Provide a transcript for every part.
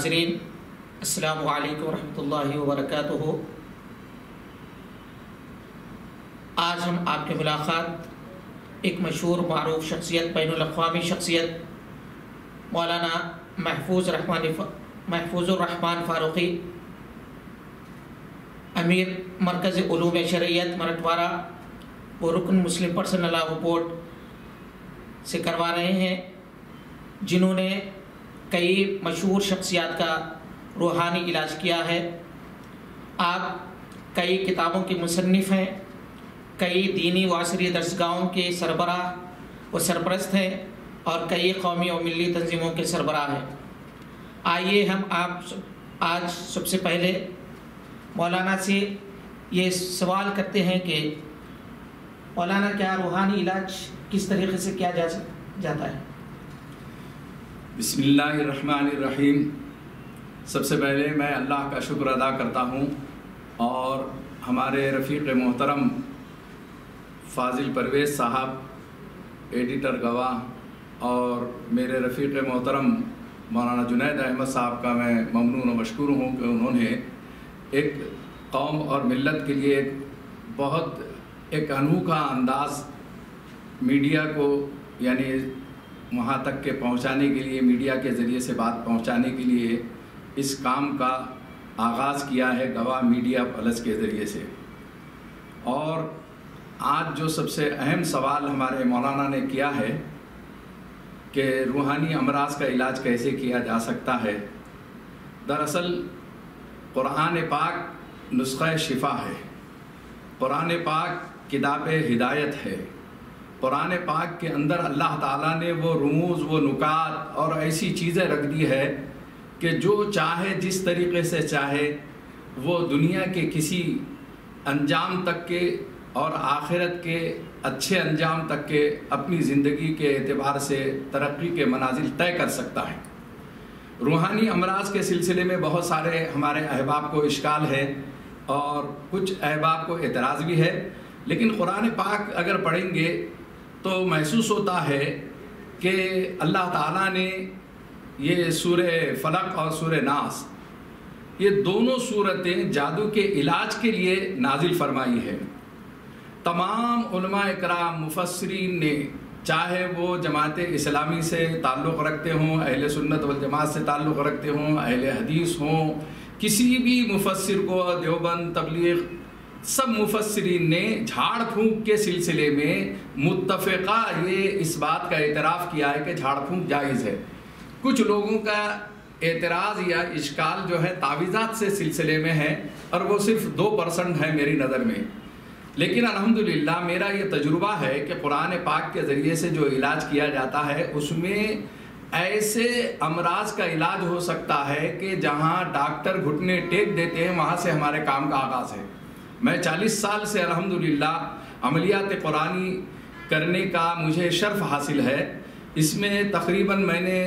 ناظرین السلام علیکم ورحمۃ اللہ وبرکاتہ۔ آج ہم آپ کی ملاقات ایک مشہور معروف شخصیت، بین الاقوامی شخصیت مولانا محفوظ الرحمان فاروقی، امیر مرکز علوم شرعیت مرٹوارہ و رکن مسلم پرسنل لاء بورڈ سے کروا رہے ہیں، جنہوں نے کئی مشہور شخصیات کا روحانی علاج کیا ہے۔ آپ کئی کتابوں کے مصنف ہیں، کئی دینی و عصری درسگاہوں کے سربراہ و سرپرست ہیں اور کئی قومی و ملی تنظیموں کے سربراہ ہیں۔ آئیے ہم آج سب سے پہلے مولانا سے یہ سوال کرتے ہیں کہ مولانا کیا روحانی علاج کس طریقے سے کیا جاتا ہے؟ بسم اللہ الرحمن الرحیم۔ سب سے پہلے میں اللہ کا شکر ادا کرتا ہوں اور ہمارے رفیق محترم فاضل پرویز صاحب ایڈیٹر گواہ اور میرے رفیق محترم مولانا جنید احمد صاحب کا میں ممنون و مشکور ہوں کہ انہوں نے ایک قوم اور ملت کے لیے بہت ایک انوکھا انداز میڈیا کو یعنی وہاں تک کے پہنچانے کے لیے، میڈیا کے ذریعے سے بات پہنچانے کے لیے اس کام کا آغاز کیا ہے گواہ میڈیا پلس کے ذریعے سے۔ اور آج جو سب سے اہم سوال ہمارے مولانا نے کیا ہے کہ روحانی امراض کا علاج کیسے کیا جا سکتا ہے، دراصل قرآن پاک نسخہ شفا ہے، قرآن پاک کتاب ہدایت ہے۔ قرآن پاک کے اندر اللہ تعالیٰ نے وہ رموز، وہ نکات اور ایسی چیزیں رکھ دی ہے کہ جو چاہے جس طریقے سے چاہے وہ دنیا کے کسی انجام تک کے اور آخرت کے اچھے انجام تک کے اپنی زندگی کے اعتبار سے ترقی کے منازل طے کر سکتا ہے۔ روحانی امراض کے سلسلے میں بہت سارے ہمارے احباب کو اشکال ہے اور کچھ احباب کو اعتراض بھی ہے، لیکن قرآن پاک اگر پڑھیں گے تو محسوس ہوتا ہے کہ اللہ تعالیٰ نے یہ سورہ فلق اور سورہ ناس، یہ دونوں سورتیں جادو کے علاج کے لیے نازل فرمائی ہے۔ تمام علماء اکرام مفسرین نے، چاہے وہ جماعت اسلامی سے تعلق رکھتے ہوں، اہل سنت والجماعت سے تعلق رکھتے ہوں، اہل حدیث ہوں، کسی بھی مفسر کو، دیوبند، تبلیغ، سب مفسرین نے جھاڑ پھونک کے سلسلے میں متفقہ یہ اس بات کا اعتراف کیا ہے کہ جھاڑ پھونک جائز ہے۔ کچھ لوگوں کا اعتراض یا اشکال جو ہے تعویذات سے سلسلے میں ہے اور وہ صرف 2% ہے میری نظر میں، لیکن الحمدللہ میرا یہ تجربہ ہے کہ قرآن پاک کے ذریعے سے جو علاج کیا جاتا ہے اس میں ایسے امراض کا علاج ہو سکتا ہے کہ جہاں ڈاکٹر گھٹنے ٹیک دیتے ہیں وہاں سے ہمارے کام کا آغاز ہے۔ میں 40 سال سے الحمدللہ عملیات قرآنی کرنے کا مجھے شرف حاصل ہے۔ اس میں تقریباً میں نے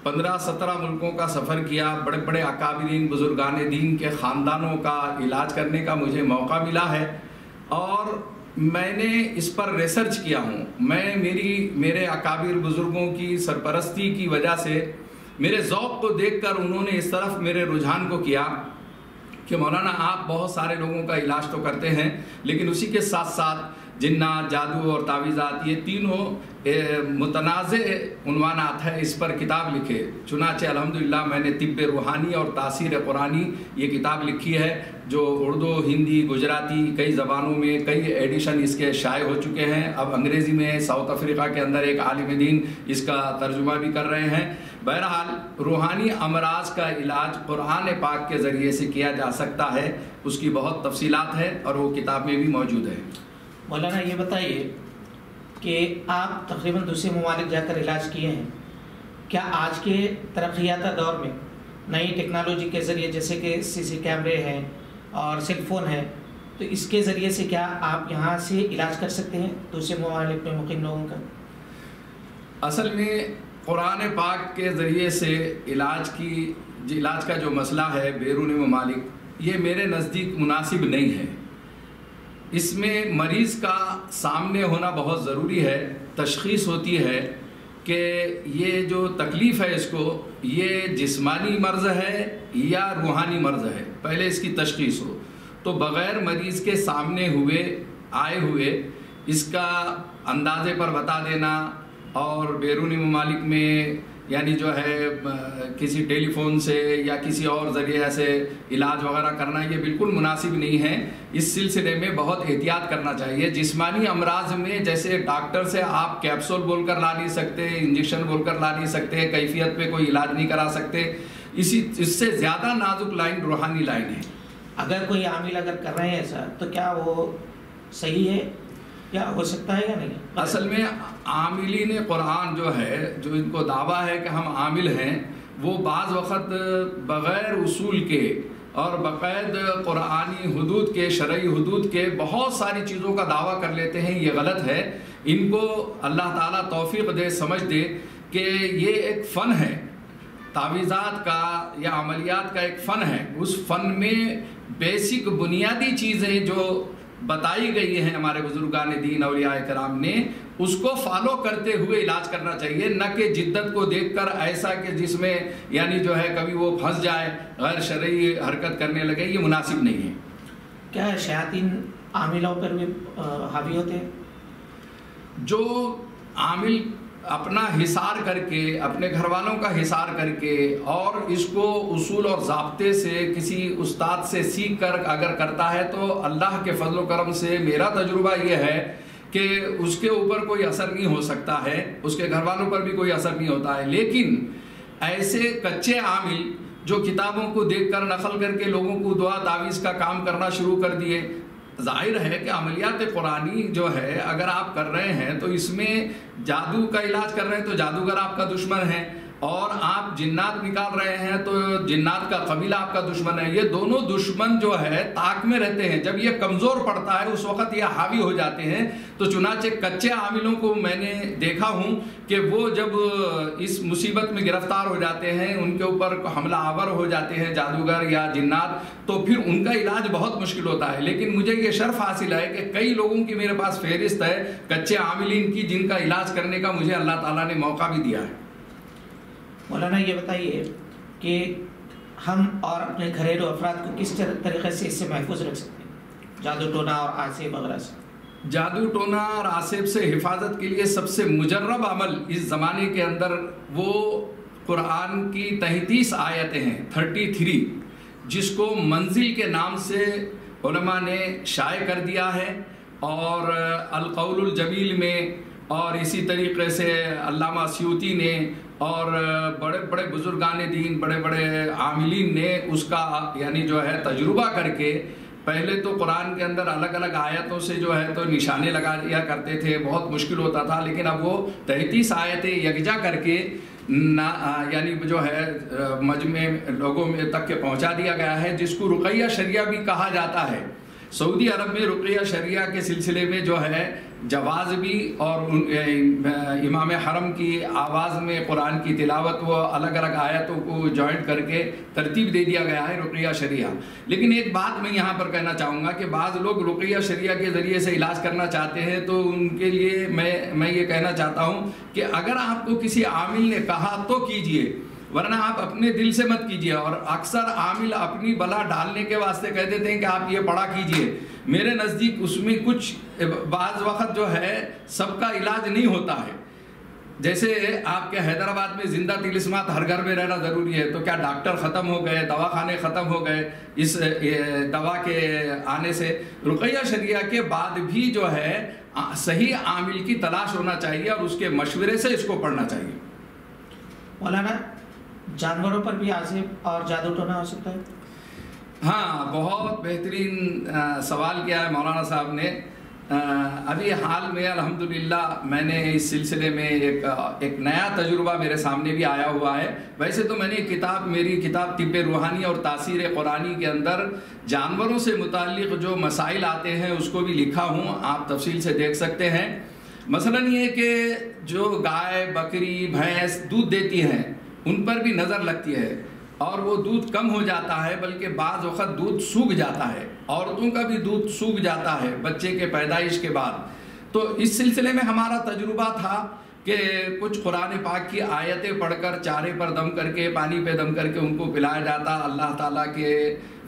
15-17 ملکوں کا سفر کیا، بڑے بڑے اکابرین بزرگان دین کے خاندانوں کا علاج کرنے کا مجھے موقع ملا ہے اور میں نے اس پر ریسرچ کیا ہوں۔ میرے اکابر بزرگوں کی سرپرستی کی وجہ سے میرے ذوق کو دیکھ کر انہوں نے اس طرف میرے رجحان کو کیا کہ مولانا آپ بہت سارے لوگوں کا علاج تو کرتے ہیں لیکن اسی کے ساتھ ساتھ جنات، جادو اور تعویذات، یہ تینوں متنازع عنوانات ہیں، اس پر کتاب لکھے۔ چنانچہ الحمدللہ میں نے طب روحانی اور تاثیر قرآنی یہ کتاب لکھی ہے جو اردو، ہندی، گجراتی کئی زبانوں میں کئی ایڈیشن اس کے شائع ہو چکے ہیں۔ اب انگریزی میں ساؤتھ افریقہ کے اندر ایک عالم دین اس کا ترجمہ بھی کر رہے ہیں۔ بہرحال روحانی امراض کا علاج قرآن پاک کے ذریعے سے کیا جا سکتا ہے، اس کی بہت تفصیلات ہیں اور وہ کتاب میں بھی موجود ہے۔ مولانا یہ بتائیے کہ آپ تقریباً دوسرے ممالک جا کر علاج کیے ہیں، کیا آج کے ترقیاتہ دور میں نئی ٹیکنالوجی کے ذریعے جیسے کہ CC کیمرے ہیں اور سیل فون ہے، تو اس کے ذریعے سے کیا آپ یہاں سے علاج کر سکتے ہیں دوسرے ممالک میں مقیم لوگوں کا؟ اصل میں قرآن پاک کے ذریعے سے علاج کا جو مسئلہ ہے بیرون ممالک، یہ میرے نزدیک مناسب نہیں ہے۔ اس میں مریض کا سامنے ہونا بہت ضروری ہے، تشخیص ہوتی ہے کہ یہ جو تکلیف ہے اس کو یہ جسمانی مرض ہے یا روحانی مرض ہے، پہلے اس کی تشخیص ہو، تو بغیر مریض کے سامنے آئے ہوئے اس کا اندازے پر بتا دینا اور بیرونی ممالک میں یعنی جو ہے کسی ٹیلی فون سے یا کسی اور ذریعے سے علاج وغیرہ کرنا یہ بالکل مناسب نہیں ہے۔ اس سلسلے میں بہت احتیاط کرنا چاہیے۔ جسمانی امراض میں جیسے ڈاکٹر سے آپ کیپسول بول کر لا نہیں سکتے، انجیکشن بول کر لا نہیں سکتے، کیفیت پہ کوئی علاج نہیں کرا سکتے، اس سے زیادہ نازک لائن روحانی لائن ہے۔ اگر کوئی عامل اگر کر رہے ہیں ایسا تو کیا وہ صحیح ہے یا ہو سکتا ہے یا نہیں؟ اصل میں عاملین قرآن جو ہے، جو ان کو دعویٰ ہے کہ ہم عامل ہیں، وہ بعض وقت بغیر اصول کے اور باقاعد قرآنی حدود کے، شرعی حدود کے بہت ساری چیزوں کا دعویٰ کر لیتے ہیں۔ یہ غلط ہے۔ ان کو اللہ تعالیٰ توفیق دے، سمجھ دے کہ یہ ایک فن ہے، تعویذات کا یا عملیات کا ایک فن ہے۔ اس فن میں بیسک بنیادی چیزیں جو بتائی گئی ہیں ہمارے بزرگان دین اولیاء کرام نے، اس کو فالو کرتے ہوئے علاج کرنا چاہیے، نہ کہ جدت کو دیکھ کر ایسا کہ جس میں یعنی جو ہے کبھی وہ پھنس جائے، غیر شرعی حرکت کرنے لگے، یہ مناسب نہیں ہے۔ کیا شیاطین عاملوں پر بھی حاوی ہوتے ہیں؟ جو عامل اپنا حصار کر کے، اپنے گھر والوں کا حصار کر کے اور اس کو اصول اور ضابطے سے کسی استاد سے سیکھ کر اگر کرتا ہے تو اللہ کے فضل و کرم سے میرا تجربہ یہ ہے کہ اس کے اوپر کوئی اثر نہیں ہو سکتا ہے، اس کے گھر والوں پر بھی کوئی اثر نہیں ہوتا ہے۔ لیکن ایسے کچے عامل جو کتابوں کو دیکھ کر نقل کر کے لوگوں کو دعا تعویذ کا کام کرنا شروع کر دیے، ظاہر ہے کہ عملیات قرآنی جو ہے اگر آپ کر رہے ہیں تو اس میں جادو کا علاج کر رہے ہیں تو جادوگر آپ کا دشمن ہے، اور آپ جنات نکال رہے ہیں تو جنات کا قبیلہ آپ کا دشمن ہے۔ یہ دونوں دشمن جو ہے طاق میں رہتے ہیں، جب یہ کمزور پڑتا ہے اس وقت یہ حاوی ہو جاتے ہیں۔ تو چنانچہ کچے عاملوں کو میں نے دیکھا ہوں کہ وہ جب اس مصیبت میں گرفتار ہو جاتے ہیں، ان کے اوپر حملہ آور ہو جاتے ہیں جادوگر یا جنات، تو پھر ان کا علاج بہت مشکل ہوتا ہے۔ لیکن مجھے یہ شرف حاصل ہے کہ کئی لوگوں کی میرے پاس فہرست ہے کچے عاملین کی، جن کا علاج کرنے کا مجھے اللہ تعالیٰ نے موقع بھی دیا ہے۔ مولانا یہ بتائیے کہ ہم اور اپنے گھریلو افراد کو کس طریقے سے اس سے محفوظ رکھ سکتے ہیں، جادو ٹونا اور آسیب وغیرہ سے؟ جادو ٹونا اور آسیب سے حفاظت کے لیے سب سے مجرب عمل اس زمانے کے اندر وہ قرآن کی 33 آیتیں ہیں، 33، جس کو منزل کے نام سے علماء نے شائع کر دیا ہے، اور القول الجمیل میں، اور اسی طریقے سے علامہ سیوطی نے اور بڑے بڑے بزرگان دین، بڑے بڑے عاملین نے اس کا یعنی جو ہے تجربہ کر کے، پہلے تو قرآن کے اندر الگ الگ آیتوں سے جو ہے تو نشانے لگا دیا کرتے تھے، بہت مشکل ہوتا تھا، لیکن اب وہ 33 آیتیں یکجا کر کے یعنی جو ہے مجمع لوگوں میں تک کے پہنچا دیا گیا ہے، جس کو رقیہ شریعہ بھی کہا جاتا ہے۔ سعودی عرب میں رقیہ شریعہ کے سلسلے میں جو ہے جواز بھی، اور امام حرم کی آواز میں قرآن کی تلاوت وہ الگ الگ آیتوں کو جوائنٹ کر کے ترتیب دے دیا گیا ہے رقیہ شریعہ۔ لیکن ایک بات میں یہاں پر کہنا چاہوں گا کہ بعض لوگ رقیہ شریعہ کے ذریعے سے علاج کرنا چاہتے ہیں، تو ان کے لیے میں یہ کہنا چاہتا ہوں کہ اگر آپ کو کسی عامل نے کہا تو کیجئے، ورنہ آپ اپنے دل سے مت کیجئے۔ اور اکثر عامل اپنی بلا ڈالنے کے واسطے کہہ دیتے ہیں کہ آپ یہ پڑھا کیجئے۔ میرے نزدیک اس میں کچھ بعض وقت جو ہے سب کا علاج نہیں ہوتا ہے۔ جیسے آپ کے حیدرآباد میں زندہ طلسمات ہر گھر میں رہنا ضروری ہے، تو کیا ڈاکٹر ختم ہو گئے، دواخانے ختم ہو گئے اس دوا کے آنے سے؟ رقیہ شریعہ کے بعد بھی جو ہے صحیح عامل کی تلاش ہونا چاہیے اور اس کے مشورے سے اس کو پڑھنا چاہیے۔ مولانا جانوروں پر بھی آسیب اور جادو ٹونا ہو سکتا ہے؟ ہاں، بہت بہترین سوال کیا ہے مولانا صاحب نے۔ ابھی حال میں الحمدللہ میں نے اس سلسلے میں ایک نیا تجربہ میرے سامنے بھی آیا ہوا ہے۔ ویسے تو میں نے میری کتاب طب روحانی اور تاثیر قرآنی کے اندر جانوروں سے متعلق جو مسائل آتے ہیں اس کو بھی لکھا ہوں، آپ تفصیل سے دیکھ سکتے ہیں۔ مثلاً یہ کہ جو گائے، بکری، بھینس دودھ دیتی ہیں ان پر بھی نظر لگتی ہے، اور وہ دودھ کم ہو جاتا ہے، بلکہ بعض وقت دودھ سوکھ جاتا ہے۔ عورتوں کا بھی دودھ سوکھ جاتا ہے بچے کے پیدائش کے بعد۔ تو اس سلسلے میں ہمارا تجربہ تھا کہ کچھ قرآن پاک کی آیتیں پڑھ کر چارے پر دم کر کے پانی پہ دم کر کے ان کو پلایا جاتا، اللہ تعالیٰ کے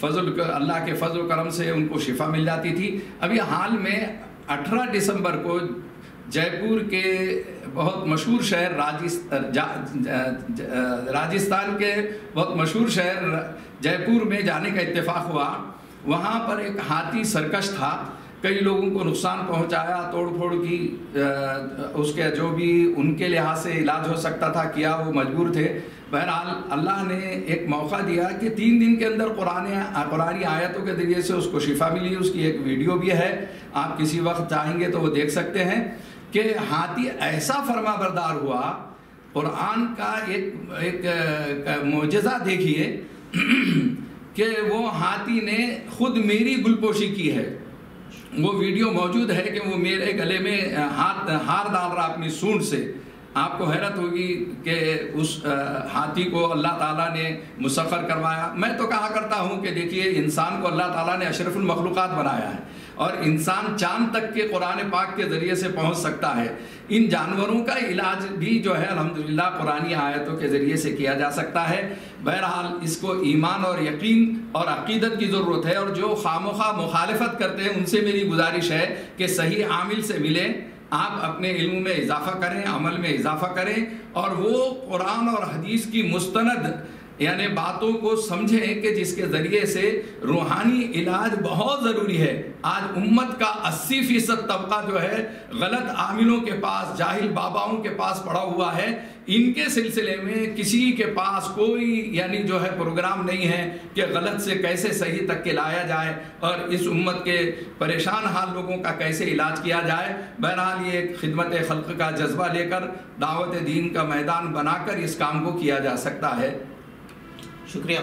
فضل و کرم سے ان کو شفا مل جاتی تھی۔ ابھی حال میں 18 دسمبر کو جے پور کے بہت مشہور شہر راجستھان کے بہت مشہور شہر جے پور میں جانے کا اتفاق ہوا۔ وہاں پر ایک ہاتھی سرکش تھا، کئی لوگوں کو نقصان پہنچایا، توڑ پھوڑ کی، اس کے جو بھی ان کے لحاظ سے علاج ہو سکتا تھا کیا، وہ مجبور تھے۔ بہرحال اللہ نے ایک موقع دیا کہ 3 دن کے اندر قرآنی آیتوں کے ذریعے سے اس کو شفا ملی۔ اس کی ایک ویڈیو بھی ہے، آپ کسی وقت چاہیں گے تو وہ دیکھ سکتے ہیں کہ ہاتھی ایسا فرما بردار ہوا۔ قرآن کا ایک معجزہ دیکھیے کہ وہ ہاتھی نے خود میری گلپوشی کی ہے۔ وہ ویڈیو موجود ہے کہ وہ میرے گلے میں ہار ڈال رہا اپنی سونڈ سے۔ آپ کو حیرت ہوگی کہ اس ہاتھی کو اللہ تعالیٰ نے مسخر کروایا۔ میں تو کہا کرتا ہوں کہ دیکھیے، انسان کو اللہ تعالیٰ نے اشرف المخلوقات بنایا ہے، اور انسان چاند تک کے قرآن پاک کے ذریعے سے پہنچ سکتا ہے۔ ان جانوروں کا علاج بھی جو ہے الحمدللہ قرآنی آیتوں کے ذریعے سے کیا جا سکتا ہے۔ بہرحال اس کو ایمان اور یقین اور عقیدت کی ضرورت ہے، اور جو خواہ مخالفت کرتے ہیں ان سے میری گزارش ہے کہ صحیح عامل سے ملیں، آپ اپنے علم میں اضافہ کریں، عمل میں اضافہ کریں، اور وہ قرآن اور حدیث کی مستند یعنی باتوں کو سمجھیں کہ جس کے ذریعے سے روحانی علاج بہت ضروری ہے۔ آج امت کا 80% طبقہ جو ہے غلط عاملوں کے پاس، جاہل باباؤں کے پاس پڑا ہوا ہے۔ ان کے سلسلے میں کسی کے پاس کوئی یعنی جو ہے پروگرام نہیں ہے کہ غلط سے کیسے صحیح تک کے لایا جائے، اور اس امت کے پریشان حال لوگوں کا کیسے علاج کیا جائے۔ بہرحال یہ ایک خدمت خلق کا جذبہ لے کر دعوت دین کا میدان بنا کر اس کام کو کیا جا سکتا ہے۔ شکریہ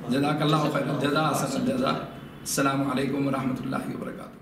جزاک اللہ خیر الجزا، احسن الجزا۔ السلام علیکم ورحمۃ اللہ وبرکاتہ۔